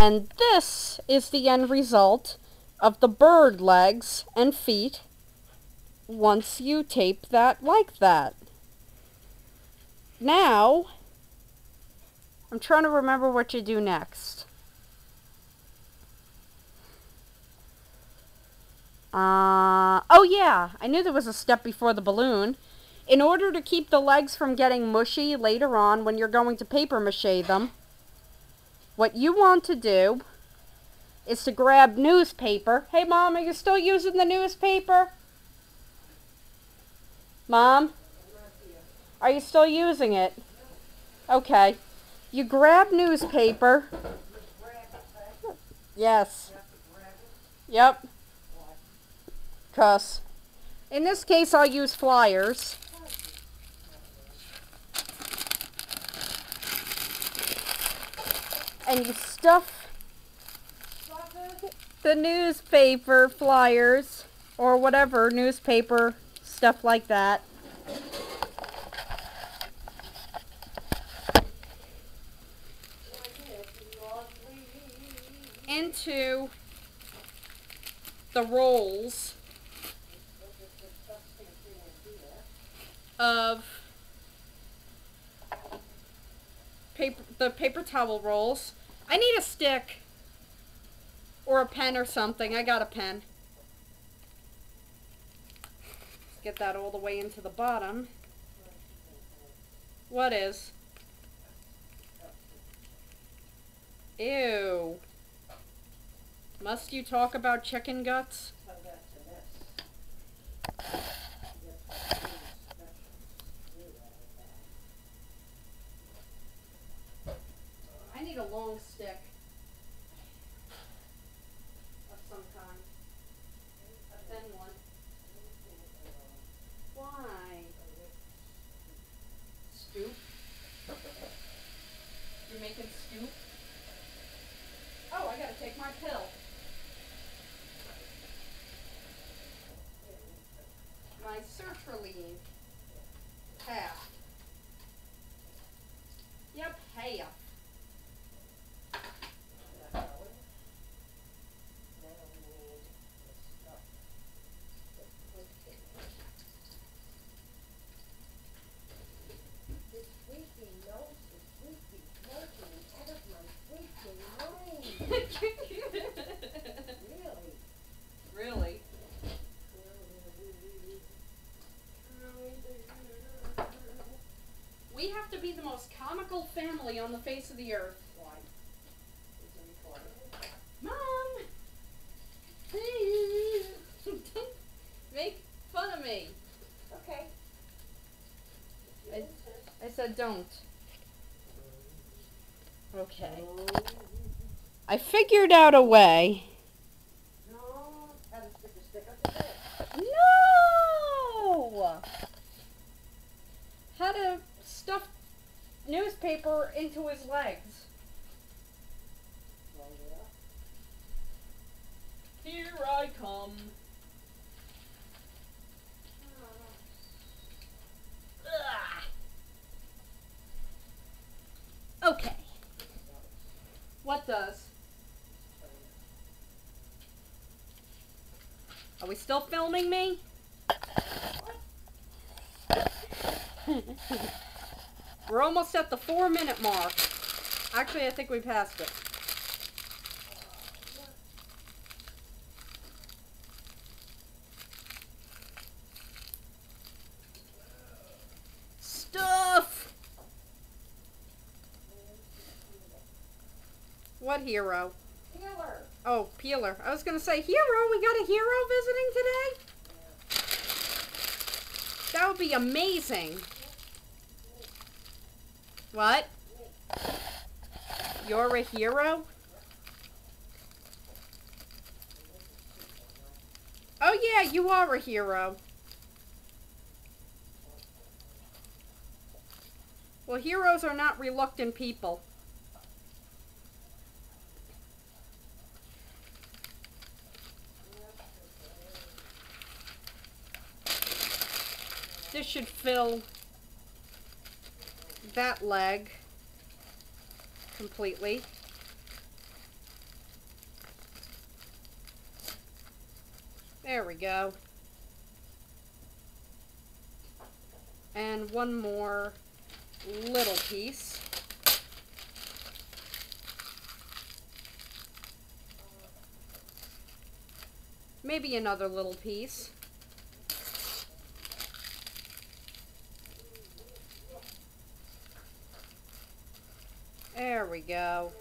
And this is the end result of the bird legs and feet once you tape that like that. Now, I'm trying to remember what you do next. Oh yeah, I knew there was a step before the balloon. In order to keep the legs from getting mushy later on when you're going to paper mache them, what you want to do is to grab newspaper. Hey Mom, are you still using the newspaper? Mom? Are you still using it? Okay. You grab newspaper. Yes. Yep. Cuss. In this case, I'll use flyers. And you stuff the newspaper flyers or whatever newspaper stuff like that into the rolls of paper, the paper towel rolls. I need a stick or a pen or something. I got a pen. Let's get that all the way into the bottom. What is? Ew. Must you talk about chicken guts? I need a long stick of some kind. A thin one. Why? Scoop? You're making scoop? Oh, I gotta take my pill. My sertraline. Half. Yep, half. Really? We have to be the most comical family on the face of the earth. Why? Mom! Don't make fun of me. Okay. I said don't. Okay. I figured out a way. No! How to stuff newspaper into his legs. Here I come. Ugh. Okay. What does? Are we still filming me? We're almost at the 4-minute mark. Actually, I think we passed it. Stuff! What hero? Peeler. Oh, peeler. I was going to say, hero? We got a hero visiting today? That would be amazing. What? You're a hero? Oh yeah, you are a hero. Well, heroes are not reluctant people. This should fill that leg completely. There we go. And one more little piece. Maybe another little piece. There we go.